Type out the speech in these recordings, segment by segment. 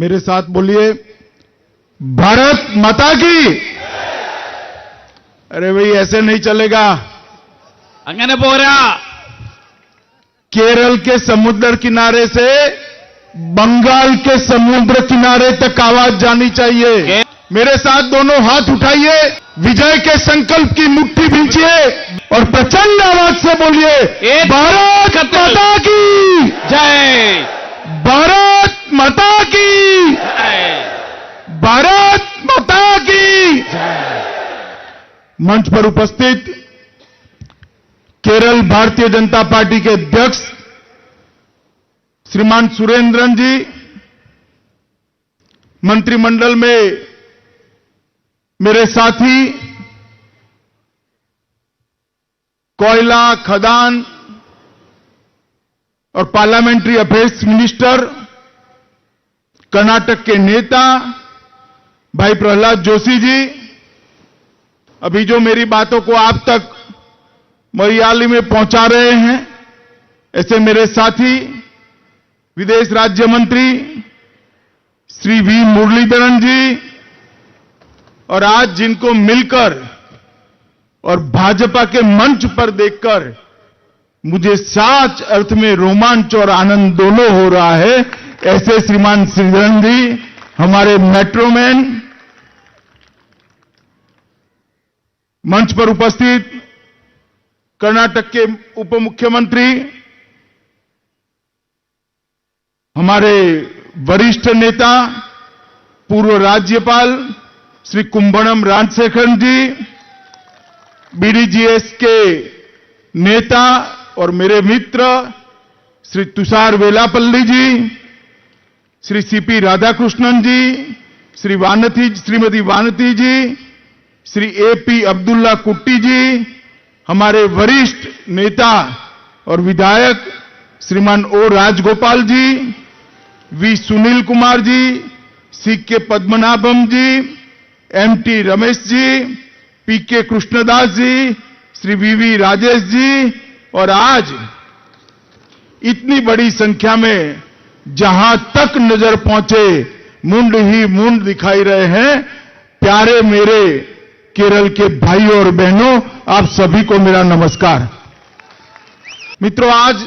मेरे साथ बोलिए, भारत माता की। अरे भाई ऐसे नहीं चलेगा। അങ്ങനെ പോരാ. केरल के समुद्र किनारे से बंगाल के समुद्र किनारे तक आवाज जानी चाहिए। मेरे साथ दोनों हाथ उठाइए, विजय के संकल्प की मुट्ठी भींचिए और प्रचंड आवाज से बोलिए, भारत माता की जय. भारत माता की भारत माता की। मंच पर उपस्थित केरल भारतीय जनता पार्टी के अध्यक्ष श्रीमान सुरेंद्रन जी, मंत्रिमंडल में मेरे साथी, कोयला खदान और पार्लियामेंट्री अफेयर्स मिनिस्टर कर्नाटक के नेता भाई प्रहलाद जोशी जी, अभी जो मेरी बातों को आप तक मलयाली में पहुंचा रहे हैं, ऐसे मेरे साथी विदेश राज्य मंत्री श्री वी मुरलीधरन जी, और आज जिनको मिलकर और भाजपा के मंच पर देखकर मुझे सच अर्थ में रोमांच और आनंद दोनों हो रहा है, ऐसे श्रीमान श्रीधरन जी, हमारे मेट्रोमैन, मंच पर उपस्थित कर्नाटक के उप मुख्यमंत्री, हमारे वरिष्ठ नेता पूर्व राज्यपाल श्री कुंभणम राजशेखरन जी, बीडीजीएस के नेता और मेरे मित्र श्री तुषार वेलापल्ली जी, श्री सीपी राधाकृष्णन जी, श्रीमती वानती जी, श्री एपी अब्दुल्ला कुट्टी जी, हमारे वरिष्ठ नेता और विधायक श्रीमान ओ राजगोपाल जी, वी सुनील कुमार जी, सी के पद्मनाभम जी, एमटी रमेश जी, पीके कृष्णदास जी, श्री वीवी राजेश जी, और आज इतनी बड़ी संख्या में जहां तक नजर पहुंचे मुंड ही मुंड दिखाई रहे हैं। प्यारे मेरे केरल के भाइयों और बहनों, आप सभी को मेरा नमस्कार। मित्रों, आज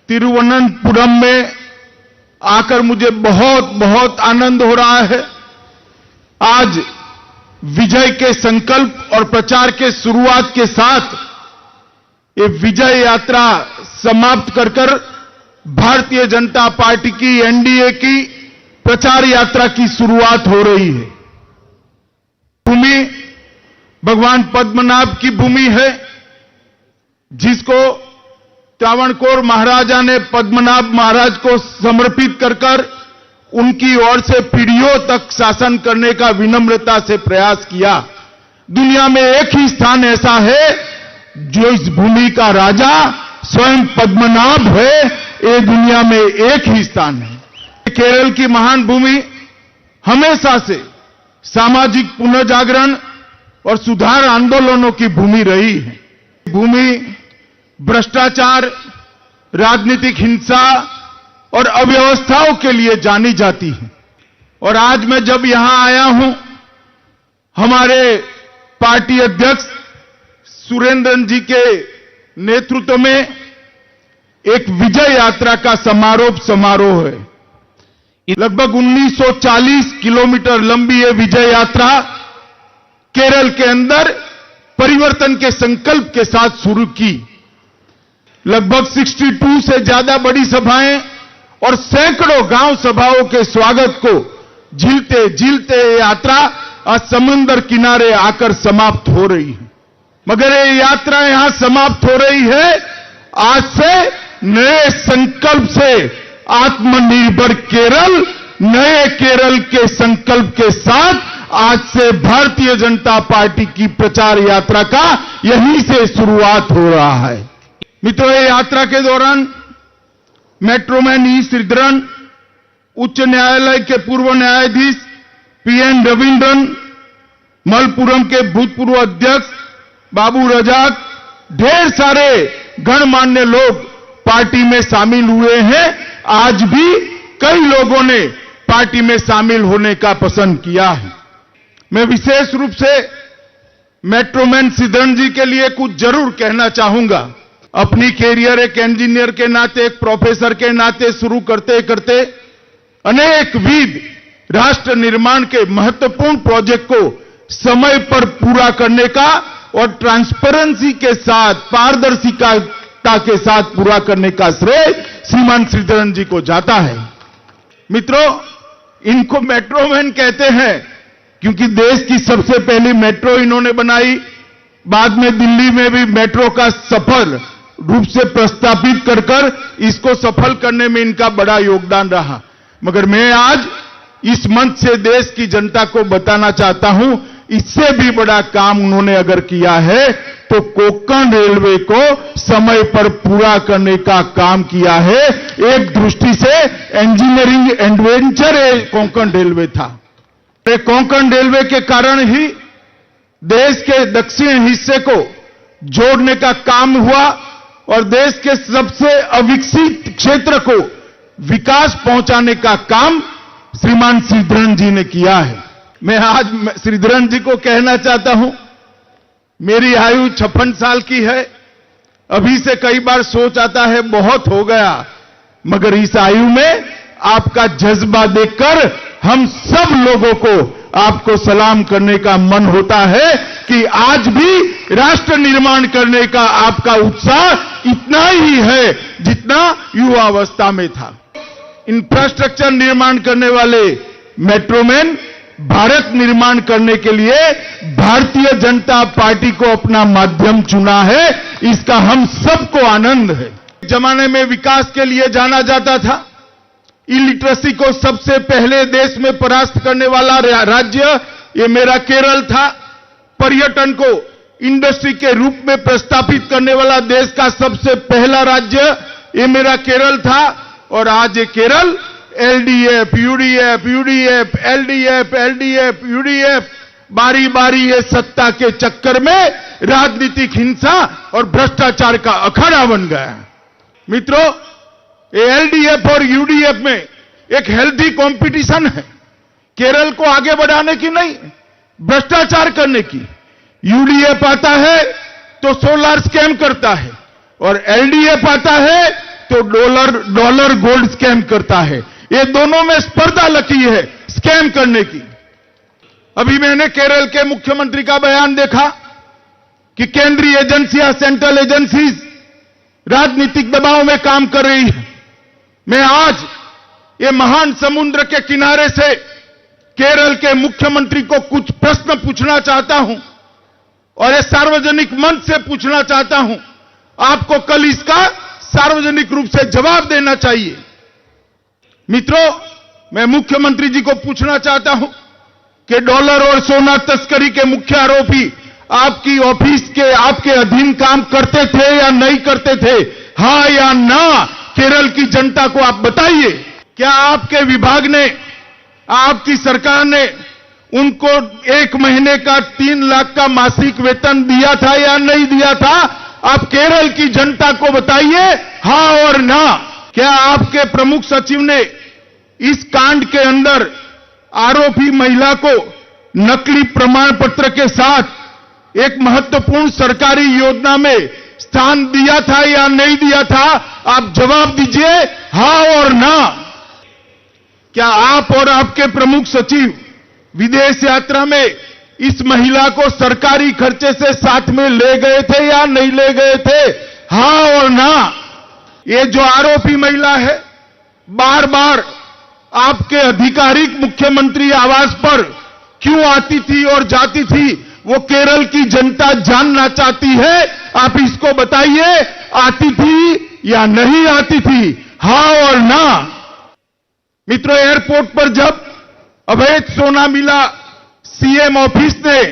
तिरुवनंतपुरम में आकर मुझे बहुत बहुत आनंद हो रहा है। आज विजय के संकल्प और प्रचार के शुरुआत के साथ ये विजय यात्रा समाप्त कर भारतीय जनता पार्टी की एनडीए की प्रचार यात्रा की शुरुआत हो रही है। भूमि भगवान पद्मनाभ की भूमि है, जिसको त्रावणकोर महाराजा ने पद्मनाभ महाराज को समर्पित कर उनकी ओर से पीढ़ियों तक शासन करने का विनम्रता से प्रयास किया। दुनिया में एक ही स्थान ऐसा है जो इस भूमि का राजा स्वयं पद्मनाभ है। ये दुनिया में एक ही स्थान है। केरल की महान भूमि हमेशा से सामाजिक पुनर्जागरण और सुधार आंदोलनों की भूमि रही है। भूमि भ्रष्टाचार, राजनीतिक हिंसा और अव्यवस्थाओं के लिए जानी जाती है। और आज मैं जब यहां आया हूं, हमारे पार्टी अध्यक्ष सुरेंद्रन जी के नेतृत्व में एक विजय यात्रा का समारोह है। लगभग 1940 किलोमीटर लंबी ये विजय यात्रा केरल के अंदर परिवर्तन के संकल्प के साथ शुरू की। लगभग 62 से ज्यादा बड़ी सभाएं और सैकड़ों गांव सभाओं के स्वागत को झीलते झीलते यात्रा आज समुद्र किनारे आकर समाप्त हो रही है। मगर ये यात्रा यहां समाप्त हो रही है आज से नए संकल्प से। आत्मनिर्भर केरल, नए केरल के संकल्प के साथ आज से भारतीय जनता पार्टी की प्रचार यात्रा का यहीं से शुरुआत हो रहा है। मित्रों, ये यात्रा के दौरान मेट्रोमैन ई श्रीधरन, उच्च न्यायालय के पूर्व न्यायाधीश पीएन रविंद्रन, मलपुरम के भूतपूर्व अध्यक्ष बाबू रजाक, ढेर सारे गणमान्य लोग पार्टी में शामिल हुए हैं। आज भी कई लोगों ने पार्टी में शामिल होने का पसंद किया है। मैं विशेष रूप से मेट्रोमैन श्रीधरन जी के लिए कुछ जरूर कहना चाहूंगा। अपनी कैरियर एक इंजीनियर के नाते, एक प्रोफेसर के नाते शुरू करते करते अनेक विध राष्ट्र निर्माण के महत्वपूर्ण प्रोजेक्ट को समय पर पूरा करने का और ट्रांसपेरेंसी के साथ, पारदर्शिता के साथ पूरा करने का श्रेय श्रीमान श्रीधरन जी को जाता है। मित्रों, इनको मेट्रोमैन कहते हैं क्योंकि देश की सबसे पहली मेट्रो इन्होंने बनाई। बाद में दिल्ली में भी मेट्रो का सफल रूप से प्रस्तावित कर इसको सफल करने में इनका बड़ा योगदान रहा। मगर मैं आज इस मंच से देश की जनता को बताना चाहता हूं, इससे भी बड़ा काम उन्होंने अगर किया है तो कोंकण रेलवे को समय पर पूरा करने का काम किया है। एक दृष्टि से इंजीनियरिंग एडवेंचर कोंकण रेलवे था। कोंकण रेलवे के कारण ही देश के दक्षिण हिस्से को जोड़ने का काम हुआ और देश के सबसे अविकसित क्षेत्र को विकास पहुंचाने का काम श्रीमान श्रीधरन जी ने किया है। मैं आज श्रीधरन जी को कहना चाहता हूं, मेरी आयु 56 साल की है। अभी से कई बार सोच आता है बहुत हो गया, मगर इस आयु में आपका जज्बा देखकर हम सब लोगों को आपको सलाम करने का मन होता है कि आज भी राष्ट्र निर्माण करने का आपका उत्साह इतना ही है जितना युवावस्था में था। इंफ्रास्ट्रक्चर निर्माण करने वाले मेट्रोमैन भारत निर्माण करने के लिए भारतीय जनता पार्टी को अपना माध्यम चुना है, इसका हम सबको आनंद है। जमाने में विकास के लिए जाना जाता था। इलिटरेसी को सबसे पहले देश में परास्त करने वाला राज्य ये मेरा केरल था। पर्यटन को इंडस्ट्री के रूप में प्रस्तावित करने वाला देश का सबसे पहला राज्य ये मेरा केरल था। और आज ये Kerala LDF, UDF, UDF, LDF, LDF, UDF, बारी बारी ये सत्ता के चक्कर में राजनीतिक हिंसा और भ्रष्टाचार का अखाड़ा बन गया। मित्रों, एलडीएफ और यूडीएफ में एक हेल्थी कंपटीशन है, केरल को आगे बढ़ाने की नहीं, भ्रष्टाचार करने की। यूडीएफ आता है तो सोलर स्कैम करता है और एलडीएफ आता है तो डॉलर गोल्ड स्कैम करता है। ये दोनों में स्पर्धा लगी है स्कैम करने की। अभी मैंने केरल के मुख्यमंत्री का बयान देखा कि केंद्रीय एजेंसियां, सेंट्रल एजेंसीज राजनीतिक दबाव में काम कर रही है। मैं आज ये महान समुद्र के किनारे से केरल के मुख्यमंत्री को कुछ प्रश्न पूछना चाहता हूं और ये सार्वजनिक मंच से पूछना चाहता हूं। आपको कल इसका सार्वजनिक रूप से जवाब देना चाहिए। मित्रों, मैं मुख्यमंत्री जी को पूछना चाहता हूं कि डॉलर और सोना तस्करी के मुख्य आरोपी आपकी ऑफिस के, आपके अधीन काम करते थे या नहीं करते थे? हां या ना? केरल की जनता को आप बताइए। क्या आपके विभाग ने, आपकी सरकार ने उनको 1 महीने का 3 लाख का मासिक वेतन दिया था या नहीं दिया था? आप केरल की जनता को बताइए, हां और ना। क्या आपके प्रमुख सचिव ने इस कांड के अंदर आरोपी महिला को नकली प्रमाण पत्र के साथ एक महत्वपूर्ण सरकारी योजना में स्थान दिया था या नहीं दिया था? आप जवाब दीजिए, हां और ना। क्या आप और आपके प्रमुख सचिव विदेश यात्रा में इस महिला को सरकारी खर्चे से साथ में ले गए थे या नहीं ले गए थे? हां और ना। ये जो आरोपी महिला है, बार बार आपके आधिकारिक मुख्यमंत्री आवास पर क्यों आती थी और जाती थी, वो केरल की जनता जानना चाहती है। आप इसको बताइए, आती थी या नहीं आती थी? हां और ना। मित्रों, एयरपोर्ट पर जब अवैध सोना मिला, सीएम ऑफिस ने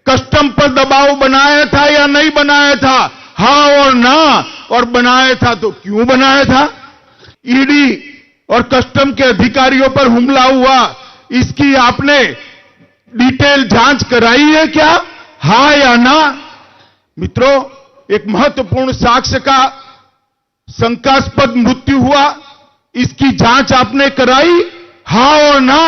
कस्टम पर दबाव बनाया था या नहीं बनाया था? हां और ना। और बनाया था तो क्यों बनाया था? ईडी और कस्टम के अधिकारियों पर हमला हुआ, इसकी आपने डिटेल जांच कराई है क्या? हां या ना? मित्रों, एक महत्वपूर्ण साक्ष्य का शंकास्पद मृत्यु हुआ, इसकी जांच आपने कराई? हाँ और ना।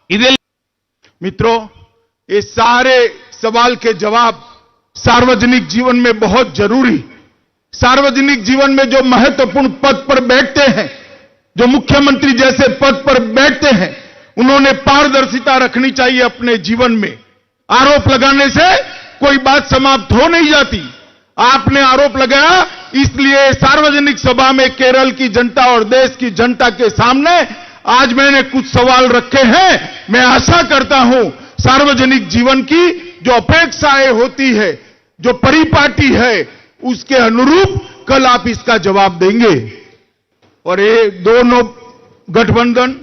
ഇതിൽ मित्रों, ये सारे सवाल के जवाब सार्वजनिक जीवन में बहुत जरूरी। सार्वजनिक जीवन में जो महत्वपूर्ण पद पर बैठते हैं, जो मुख्यमंत्री जैसे पद पर बैठते हैं, उन्होंने पारदर्शिता रखनी चाहिए अपने जीवन में। आरोप लगाने से कोई बात समाप्त हो नहीं जाती। आपने आरोप लगाया, इसलिए सार्वजनिक सभा में केरल की जनता और देश की जनता के सामने आज मैंने कुछ सवाल रखे हैं। मैं आशा करता हूं सार्वजनिक जीवन की जो अपेक्षाएं होती है, जो परिपाटी है, उसके अनुरूप कल आप इसका जवाब देंगे। और ये दोनों गठबंधन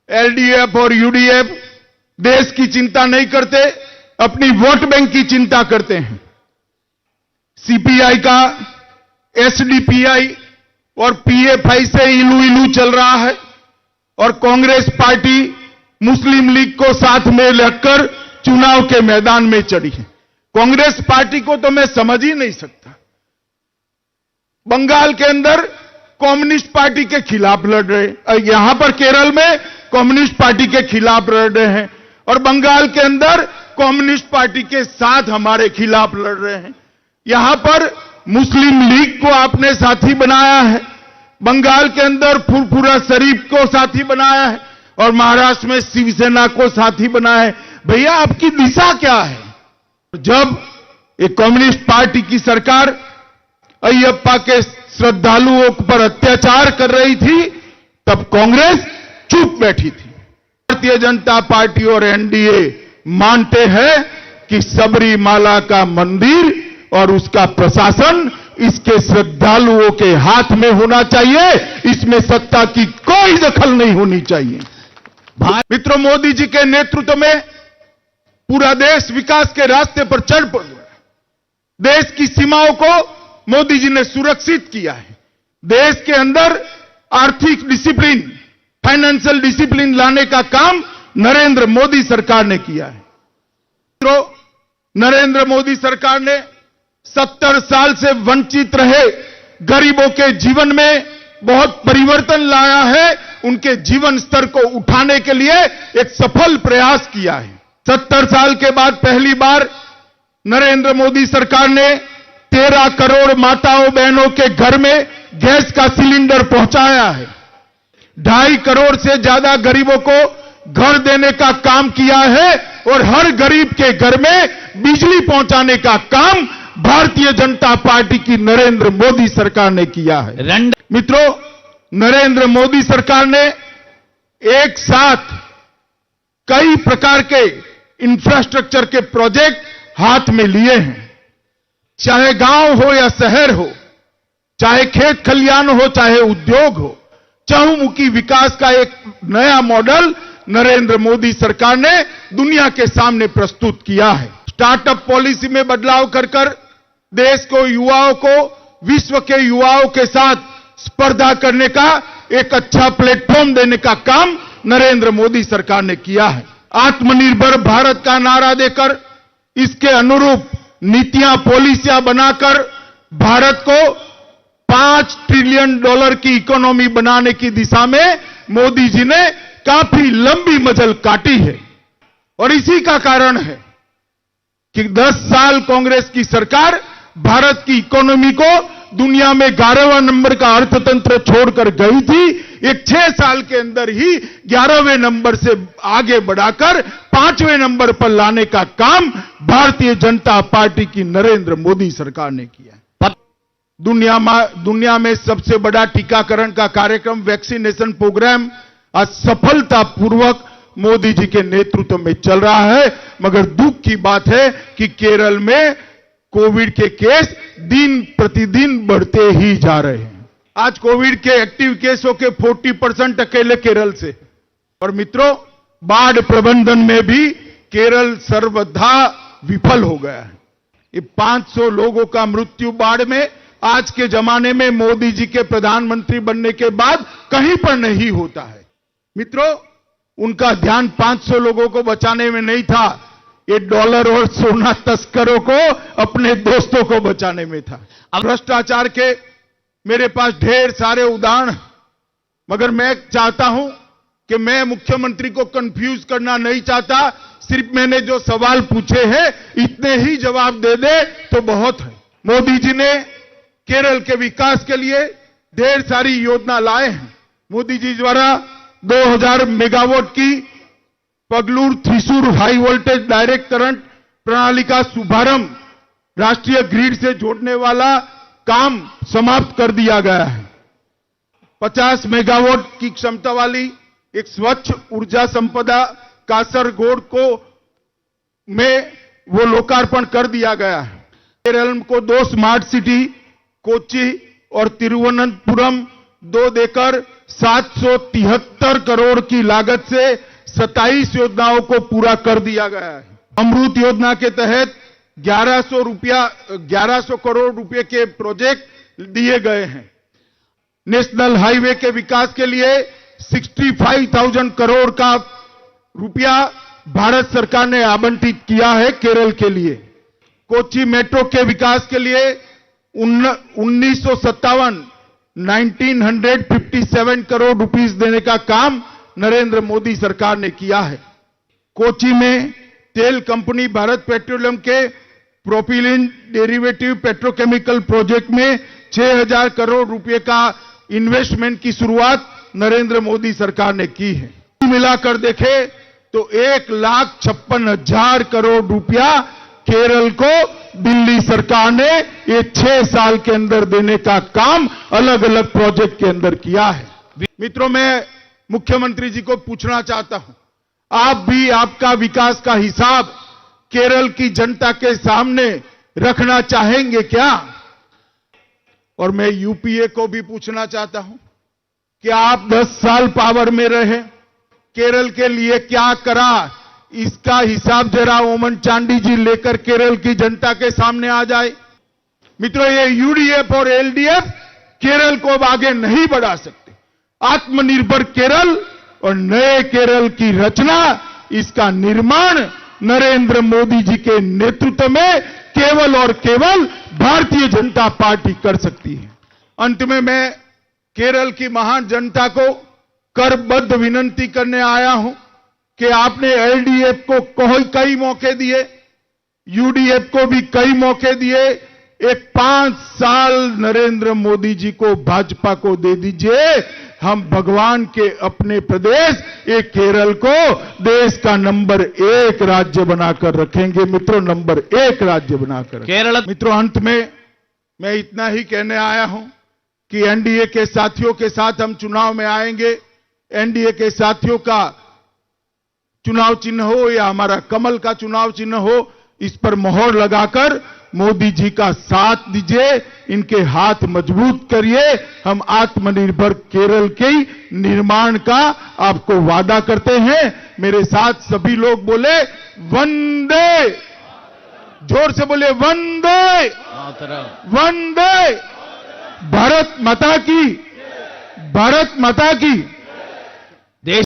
एलडीएफ और यूडीएफ देश की चिंता नहीं करते, अपनी वोट बैंक की चिंता करते हैं। सीपीआई का एसडीपीआई और पीएफआई से इलू इलू चल रहा है और कांग्रेस पार्टी मुस्लिम लीग को साथ में रखकर चुनाव के मैदान में चढ़ी है। कांग्रेस पार्टी को तो मैं समझ ही नहीं सकता। बंगाल के अंदर कम्युनिस्ट पार्टी के खिलाफ लड़ रहे, यहां पर केरल में कम्युनिस्ट पार्टी के खिलाफ लड़ रहे हैं और बंगाल के अंदर कम्युनिस्ट पार्टी के साथ हमारे खिलाफ लड़ रहे हैं। यहां पर मुस्लिम लीग को आपने साथी बनाया है, बंगाल के अंदर फुरफुरा शरीफ को साथी बनाया है और महाराष्ट्र में शिवसेना को साथी बनाया है। भैया, आपकी दिशा क्या है? जब एक कम्युनिस्ट पार्टी की सरकार अयप्पा के श्रद्धालुओं पर अत्याचार कर रही थी, तब कांग्रेस चुप बैठी थी। भारतीय जनता पार्टी और एनडीए मानते हैं कि सबरीमाला का मंदिर और उसका प्रशासन इसके श्रद्धालुओं के हाथ में होना चाहिए, इसमें सत्ता की कोई दखल नहीं होनी चाहिए। मित्रों, मोदी जी के नेतृत्व में पूरा देश विकास के रास्ते पर चढ़ पड़ा। देश की सीमाओं को मोदी जी ने सुरक्षित किया है। देश के अंदर आर्थिक डिसिप्लिन, फाइनेंशियल डिसिप्लिन लाने का काम नरेंद्र मोदी सरकार ने किया है। मित्रों, नरेंद्र मोदी सरकार ने 70 साल से वंचित रहे गरीबों के जीवन में बहुत परिवर्तन लाया है। उनके जीवन स्तर को उठाने के लिए एक सफल प्रयास किया है। 70 साल के बाद पहली बार नरेंद्र मोदी सरकार ने 13 करोड़ माताओं बहनों के घर में गैस का सिलेंडर पहुंचाया है। 2.5 करोड़ से ज्यादा गरीबों को घर देने का काम किया है और हर गरीब के घर में बिजली पहुंचाने का काम भारतीय जनता पार्टी की नरेंद्र मोदी सरकार ने किया है। मित्रों, नरेंद्र मोदी सरकार ने एक साथ कई प्रकार के इंफ्रास्ट्रक्चर के प्रोजेक्ट हाथ में लिए हैं। चाहे गांव हो या शहर हो, चाहे खेत खलियान हो, चाहे उद्योग हो, चहुमुखी विकास का एक नया मॉडल नरेंद्र मोदी सरकार ने दुनिया के सामने प्रस्तुत किया है। स्टार्टअप पॉलिसी में बदलाव कर देश को युवाओं को विश्व के युवाओं के साथ स्पर्धा करने का एक अच्छा प्लेटफॉर्म देने का काम नरेंद्र मोदी सरकार ने किया है। आत्मनिर्भर भारत का नारा देकर इसके अनुरूप नीतियां, पॉलिसियां बनाकर भारत को $5 ट्रिलियन की इकोनॉमी बनाने की दिशा में मोदी जी ने काफी लंबी मजल काटी है। और इसी का कारण है कि 10 साल कांग्रेस की सरकार भारत की इकोनॉमी को दुनिया में 11वां नंबर का अर्थतंत्र छोड़कर गई थी। एक 6 साल के अंदर ही 11वें नंबर से आगे बढ़ाकर 5वें नंबर पर लाने का काम भारतीय जनता पार्टी की नरेंद्र मोदी सरकार ने किया है। दुनिया में सबसे बड़ा टीकाकरण का कार्यक्रम वैक्सीनेशन प्रोग्राम आज सफलतापूर्वक मोदी जी के नेतृत्व में चल रहा है। मगर दुख की बात है कि केरल में कोविड के केस दिन प्रतिदिन बढ़ते ही जा रहे हैं। आज कोविड के एक्टिव केसों के 40% अकेले केरल से। और मित्रों, बाढ़ प्रबंधन में भी केरल सर्वथा विफल हो गया है। ये 500 लोगों का मृत्यु बाढ़ में आज के जमाने में मोदी जी के प्रधानमंत्री बनने के बाद कहीं पर नहीं होता है। मित्रों, उनका ध्यान 500 लोगों को बचाने में नहीं था, ये डॉलर और सोना तस्करों को, अपने दोस्तों को बचाने में था। अब भ्रष्टाचार के मेरे पास ढेर सारे उदाहरण, मगर मैं चाहता हूं कि मैं मुख्यमंत्री को कंफ्यूज करना नहीं चाहता, सिर्फ मैंने जो सवाल पूछे हैं इतने ही जवाब दे दे तो बहुत है। मोदी जी ने केरल के विकास के लिए ढेर सारी योजना लाए हैं। मोदी जी द्वारा 2000 मेगावाट की Pugalur Thrissur high voltage direct current प्रणाली का शुभारंभ राष्ट्रीय ग्रिड से जोड़ने वाला काम समाप्त कर दिया गया है। 50 मेगावाट की क्षमता वाली एक स्वच्छ ऊर्जा संपदा कासरगोड को में वो लोकार्पण कर दिया गया है। केरल को 2 स्मार्ट सिटी कोच्चि और तिरुवनंतपुरम 2 देकर 773 करोड़ की लागत से 27 योजनाओं को पूरा कर दिया गया है। अमृत योजना के तहत 1100 करोड़ रुपए के प्रोजेक्ट दिए गए हैं। नेशनल हाईवे के विकास के लिए 65,000 करोड़ का रुपया भारत सरकार ने आवंटित किया है केरल के लिए। कोच्चि मेट्रो के विकास के लिए 1957 करोड़ रुपीस देने का काम नरेंद्र मोदी सरकार ने किया है। कोच्चि में तेल कंपनी भारत पेट्रोलियम के प्रोपिलीन डेरिवेटिव पेट्रोकेमिकल प्रोजेक्ट में 6,000 करोड़ रुपए का इन्वेस्टमेंट की शुरुआत नरेंद्र मोदी सरकार ने की है। मिलाकर देखे तो 1,56,000 करोड़ रुपया केरल को दिल्ली सरकार ने ये 6 साल के अंदर देने का काम अलग अलग प्रोजेक्ट के अंदर किया है। मित्रों, मैं मुख्यमंत्री जी को पूछना चाहता हूं, आप भी आपका विकास का हिसाब केरल की जनता के सामने रखना चाहेंगे क्या? और मैं यूपीए को भी पूछना चाहता हूं कि आप 10 साल पावर में रहे, केरल के लिए क्या करा, इसका हिसाब जरा ओमन चांडी जी लेकर केरल की जनता के सामने आ जाए। मित्रों, ये यूडीएफ और एलडीएफ केरल को अब आगे नहीं बढ़ा सकते। आत्मनिर्भर केरल और नए केरल की रचना, इसका निर्माण नरेंद्र मोदी जी के नेतृत्व में केवल और केवल भारतीय जनता पार्टी कर सकती है। अंत में मैं केरल की महान जनता को करबद्ध विनंती करने आया हूं कि आपने एलडीएफ को कई मौके दिए, यूडीएफ को भी कई मौके दिए। एक 5 साल नरेंद्र मोदी जी को, भाजपा को दे दीजिए। हम भगवान के अपने प्रदेश एक केरल को देश का नंबर 1 राज्य बनाकर रखेंगे। मित्रों, नंबर 1 राज्य बनाकर केरल। मित्रों, अंत में मैं इतना ही कहने आया हूं कि एनडीए के साथियों के साथ हम चुनाव में आएंगे। एनडीए के साथियों का चुनाव चिन्ह हो या हमारा कमल का चुनाव चिन्ह हो, इस पर मोहर लगाकर मोदी जी का साथ दीजिए, इनके हाथ मजबूत करिए। हम आत्मनिर्भर केरल के निर्माण का आपको वादा करते हैं। मेरे साथ सभी लोग बोले वंदे, जोर से बोले वंदे वंदे, भारत माता की, भारत माता की।